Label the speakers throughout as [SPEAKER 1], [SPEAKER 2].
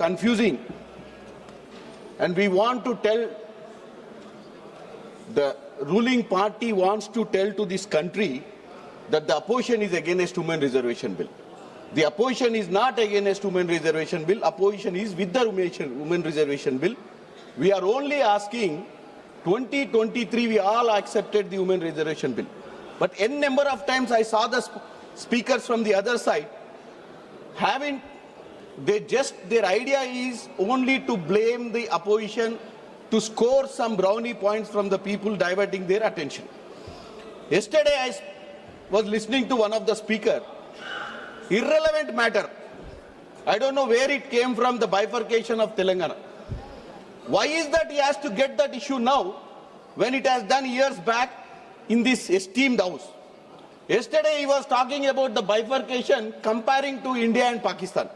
[SPEAKER 1] confusing, and we want to tell, the ruling party wants to tell to this country that the opposition is against women reservation bill. The opposition is not against women reservation bill. Opposition is with the women reservation bill. We are only asking, 2023 we all accepted the women reservation bill. But n number of times I saw the speakers from the other side their idea is only to blame the opposition, to score some brownie points from the people, diverting their attention. Yesterday I was listening to one of the speakers. Irrelevant matter. I don't know where it came from, the bifurcation of Telangana. Why is that he has to get that issue now when it has done years back in this esteemed house? Yesterday he was talking about the bifurcation comparing to India and Pakistan.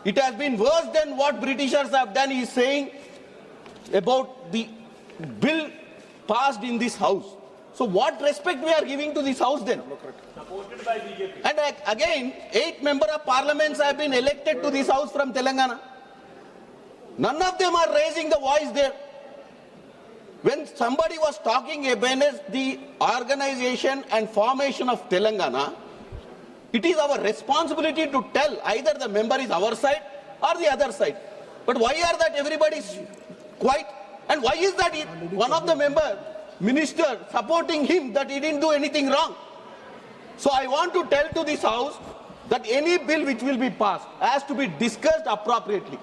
[SPEAKER 1] It has been worse than what Britishers have done, he is saying about the bill passed in this house. So what respect we are giving to this house then?
[SPEAKER 2] Supported by BJP.
[SPEAKER 1] And again, 8 members of parliaments have been elected to this house from Telangana. None of them are raising the voice there. When somebody was talking against the organization and formation of Telangana, it is our responsibility to tell either the member is our side or the other side. But why are that everybody is quiet? And why is that one of the minister supporting him that he didn't do anything wrong? So I want to tell to this house that any bill which will be passed has to be discussed appropriately.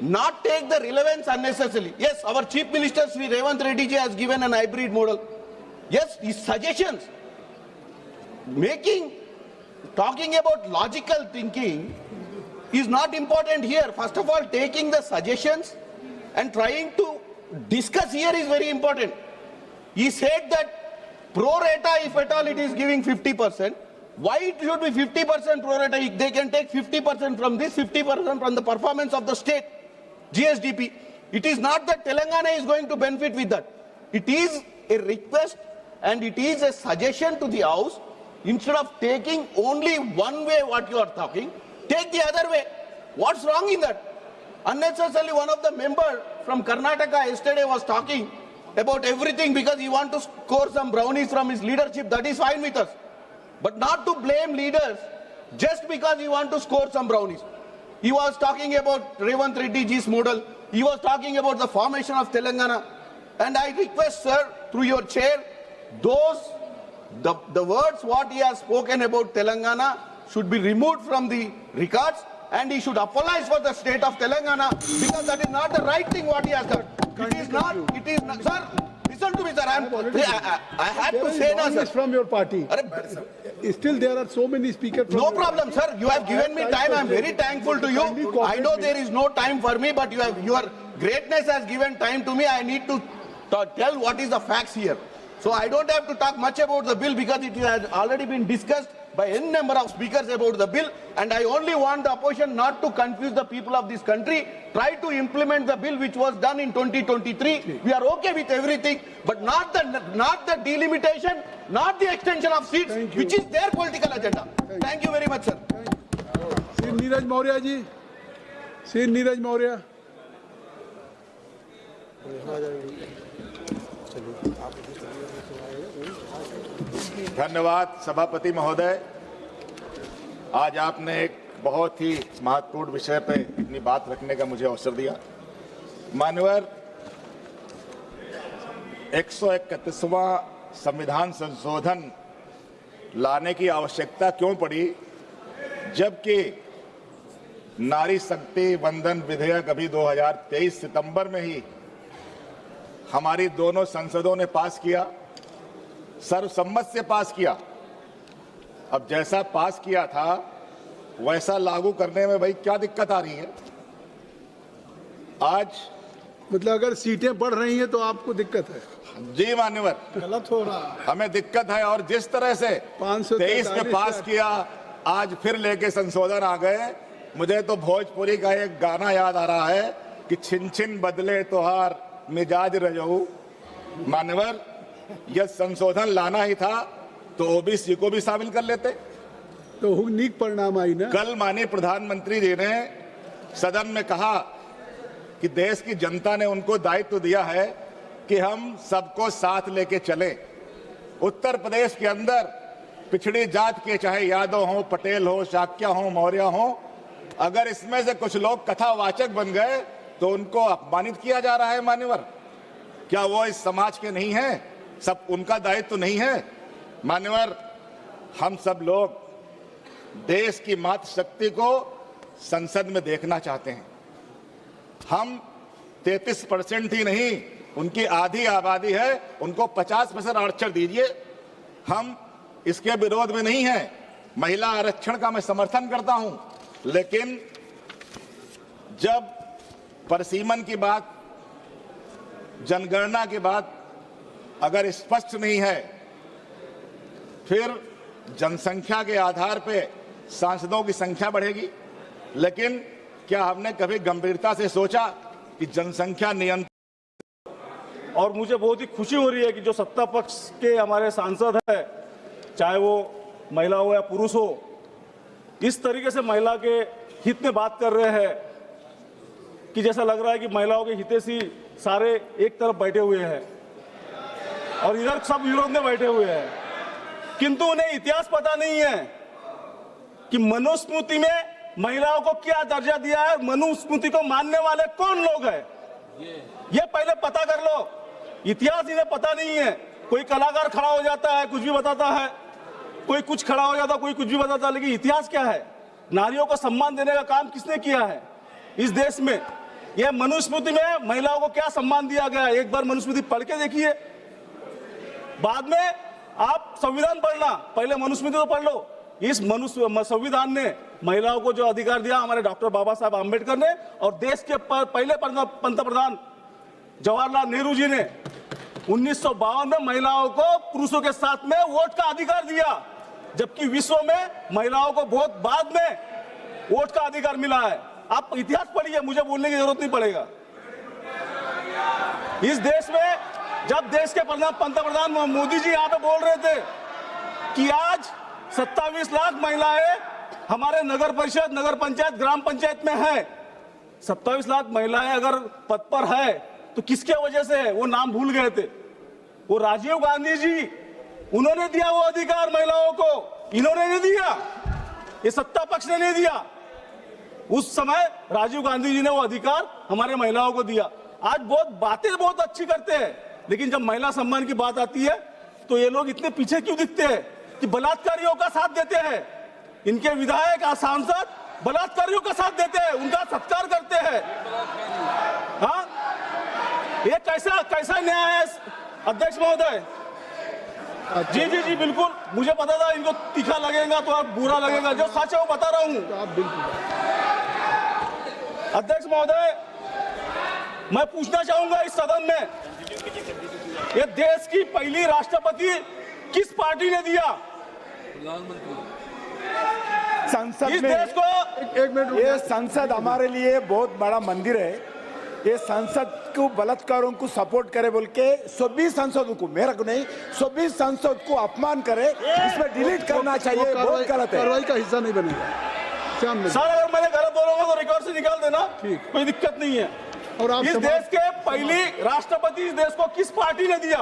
[SPEAKER 1] Not take the relevance unnecessarily. Yes, our Chief Minister Sri Revanth Reddy ji has given an hybrid model. Yes, his suggestions, talking about logical thinking is not important here. First of all, taking the suggestions and trying to discuss here is very important. He said that pro rata, if at all it is giving 50%, why it should be 50% pro rata? They can take 50% from this, 50% from the performance of the state, GSDP. It is not that Telangana is going to benefit with that. It is a request and it is a suggestion to the House. Instead of taking only one way what you are talking, take the other way. What's wrong in that? Unnecessarily, one of the members from Karnataka yesterday was talking about everything because he wants to score some brownies from his leadership. That is fine with us. But not to blame leaders just because he wants to score some brownies. He was talking about Revanth Reddy ji's model. He was talking about the formation of Telangana. And I request, sir, through your chair, the words what he has spoken about Telangana should be removed from the records, and he should apologize for the state of Telangana, because that is not the right thing what he has done. It is not, sir, listen to me, sir. I had to say now, sir.
[SPEAKER 3] From your party. Still there are so many speakers.
[SPEAKER 1] No problem, sir. You have given me time. I am very thankful to you. I know there is no time for me, but your greatness has given time to me. I need to tell what is the facts here. So I don't have to talk much about the bill because it has already been discussed by n number of speakers about the bill, and I only want the opposition not to confuse the people of this country. Try to implement the bill which was done in 2023. We are okay with everything, but not the delimitation, not the extension of seats, which is their political agenda. Thank you very much, sir.
[SPEAKER 3] Sri Neeraj Maurya ji. Sri Neeraj Maurya.
[SPEAKER 4] धन्यवाद सभापति महोदय। आज आपने एक बहुत ही महत्वपूर्ण विषय पे अपनी बात रखने का मुझे अवसर दिया। माननीय 131वां संविधान संशोधन लाने की आवश्यकता क्यों पड़ी, जबकि नारी शक्ति वंदन विधेयक अभी 2023 सितंबर में ही हमारी दोनों संसदों ने पास किया, सर्वसम्मत से पास किया। अब जैसा पास किया था वैसा लागू करने में भाई क्या दिक्कत आ रही है? आज
[SPEAKER 3] मतलब अगर सीटें बढ़ रही हैं तो आपको दिक्कत है?
[SPEAKER 4] जी मान्यवर,
[SPEAKER 3] गलत हो रहा है,
[SPEAKER 4] हमें दिक्कत है। और जिस तरह से 23 में पास किया, आज फिर लेके संशोधन आ गए। मुझे तो भोजपुरी का एक गाना याद आ रहा है कि छिन छिन बदले तोहार मिजाज रजऊ। मान्यवर, यह संशोधन लाना ही था तो ओबीसी को भी शामिल कर लेते,
[SPEAKER 3] तो नीक परिणाम आई ना।
[SPEAKER 4] कल माननीय प्रधानमंत्री जी ने सदन में कहा कि देश की जनता ने उनको दायित्व दिया है कि हम सबको साथ लेके चलें। उत्तर प्रदेश के अंदर पिछड़ी जात के, चाहे यादव हो, पटेल हो, शाक्य हो, मौर्य हो, अगर इसमें से कुछ लोग कथावाचक बन गए तो उनको अपमानित किया जा रहा है। मान्यवर, क्या वो इस समाज के नहीं है? सब उनका दायित्व तो नहीं है? मान्यवर, हम सब लोग देश की मातृशक्ति को संसद में देखना चाहते हैं। हम 33% ही नहीं, उनकी आधी आबादी है, उनको 50% आरक्षण दीजिए। हम इसके विरोध में नहीं है। महिला आरक्षण का मैं समर्थन करता हूं, लेकिन जब परिसीमन की बात, जनगणना की बात अगर स्पष्ट नहीं है, फिर जनसंख्या के आधार पे सांसदों की संख्या बढ़ेगी। लेकिन क्या हमने कभी गंभीरता से सोचा कि जनसंख्या नियंत्रण?
[SPEAKER 2] और मुझे बहुत ही खुशी हो रही है कि जो सत्ता पक्ष के हमारे सांसद है, चाहे वो महिला हो या पुरुष हो, इस तरीके से महिला के हित में बात कर रहे हैं कि जैसा लग रहा है कि महिलाओं के हितैषी सारे एक तरफ बैठे हुए हैं और इधर सब विरोध में बैठे हुए हैं। किंतु उन्हें इतिहास पता नहीं है कि मनुस्मृति में महिलाओं को क्या दर्जा दिया है, मनुस्मृति को मानने वाले कौन लोग हैं, ये पहले पता कर लो। इतिहास इन्हें पता नहीं है। कोई कलाकार खड़ा हो जाता है, कुछ भी बताता है, कोई कुछ खड़ा हो जाता है, कोई कुछ भी बताता है, लेकिन इतिहास क्या है? नारियों को सम्मान देने का काम किसने किया है इस देश में? यह मनुस्मृति में महिलाओं को क्या सम्मान दिया गया है? एक बार मनुस्मृति पढ़ के देखिए, बाद में आप संविधान पढ़ना, पहले मनुस्मृति तो पढ़ लो। इस संविधान ने महिलाओं को जो अधिकार दिया हमारे डॉक्टर बाबा साहब आम्बेडकर ने और देश के पहले पंतप्रधान जवाहरलाल नेहरू जी ने 1952 में महिलाओं को पुरुषों के साथ में वोट का अधिकार दिया, जबकि विश्व में महिलाओं को बहुत बाद में वोट का अधिकार मिला है। आप इतिहास पढ़िए, मुझे बोलने की जरूरत नहीं पड़ेगा। इस देश में जब देश के पंतप्रधान मोदी जी यहाँ पे बोल रहे थे कि आज 27 लाख महिलाएं हमारे नगर परिषद, नगर पंचायत, ग्राम पंचायत में है। 27 लाख महिलाएं अगर पद पर है तो किसके वजह से है? वो नाम भूल गए थे। वो राजीव गांधी जी, उन्होंने दिया वो अधिकार महिलाओं को, इन्होंने नहीं दिया, ये सत्ता पक्ष ने नहीं दिया। उस समय राजीव गांधी जी ने वो अधिकार हमारे महिलाओं को दिया। आज बातें बहुत अच्छी करते हैं, लेकिन जब महिला सम्मान की बात आती है तो ये लोग इतने पीछे क्यों दिखते हैं कि बलात्कारियों का साथ देते हैं। इनके विधायक, सांसद बलात्कारियों का साथ देते हैं, उनका सत्कार करते हैं। हाँ, ये कैसा न्याय है अध्यक्ष महोदय? जी जी जी, बिल्कुल मुझे पता था इनको तीखा लगेगा तो अब बुरा लगेगा, जो सच है वो बता रहा हूं। अध्यक्ष महोदय, मैं पूछना चाहूंगा इस सदन में, ये देश की पहली राष्ट्रपति किस पार्टी ने दिया?
[SPEAKER 5] संसद
[SPEAKER 2] इस
[SPEAKER 5] में
[SPEAKER 2] देश को
[SPEAKER 3] एक मिनट,
[SPEAKER 5] ये संसद हमारे लिए बहुत बड़ा मंदिर है। ये संसद को बलात्कारों को सपोर्ट करे बोल के 26 सांसदों को, मेरा को नहीं, 26 सांसद को अपमान करे, इसमें डिलीट करना चाहिए, बहुत गलत है।
[SPEAKER 3] कार्रवाई का हिस्सा नहीं बनेगा।
[SPEAKER 2] सर, अगर मैंने गलत बोलूंगा तो रिकॉर्ड से निकाल देना,
[SPEAKER 3] ठीक,
[SPEAKER 2] कोई दिक्कत नहीं है।
[SPEAKER 3] और आप
[SPEAKER 2] इस देश के पहली राष्ट्रपति इस देश को किस पार्टी ने दिया?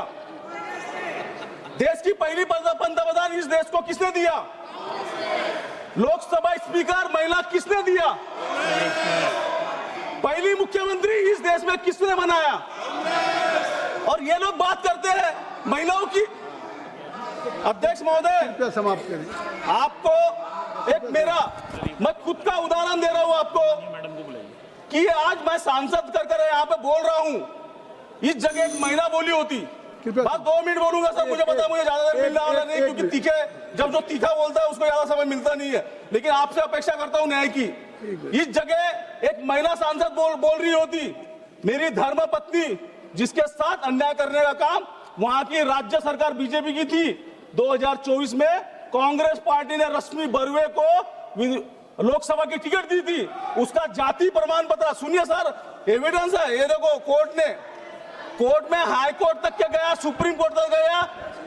[SPEAKER 2] देश की पहली पंतप्रधान इस देश को किसने दिया? लोकसभा स्पीकर महिला किसने दिया? पहली मुख्यमंत्री इस देश में किसने बनाया? और ये लोग बात करते हैं महिलाओं की। अध्यक्ष महोदय,
[SPEAKER 3] समाप्त करें।
[SPEAKER 2] आपको एक मैं खुद का उदाहरण दे रहा हूं आपको कि आज मैं सांसद कर यहाँ पे बोल रहा हूं, इस जगह एक महिला बोली होती, बस 2 मिनट बोलूंगा सर, मुझे पता है मुझे ज्यादा देर मिलने वाला नहीं, क्योंकि तीखे, जब जो तीखा बोलता है उसको ज्यादा समय मिलता नहीं है, लेकिन आपसे अपेक्षा करता हूं न्याय की। इस जगह एक महिला सांसद बोल रही होती, मेरी धर्म पत्नी जिसके साथ अन्याय करने का काम वहां की राज्य सरकार बीजेपी की थी, 2024 में कांग्रेस पार्टी ने रश्मि बरुए को लोकसभा की टिकट दी थी, उसका जाति प्रमाण पत्र, सुनिए सर, एविडेंस है, ये देखो, कोर्ट में हाई कोर्ट तक के गया, सुप्रीम कोर्ट तक गया,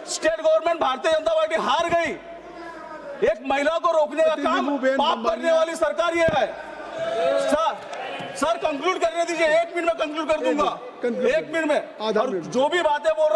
[SPEAKER 2] state government Bharatiya Janata party हार गई। एक महिला को रोकने का काम पाप करने वाली सरकार ये है सर। सर कंक्लूड करने दीजिए, 1 मिनट में कंक्लूड कर दूंगा,
[SPEAKER 3] conclude
[SPEAKER 2] 1 मिनट में।
[SPEAKER 3] आधा
[SPEAKER 2] और
[SPEAKER 3] मिनट।
[SPEAKER 2] जो भी बातें बोल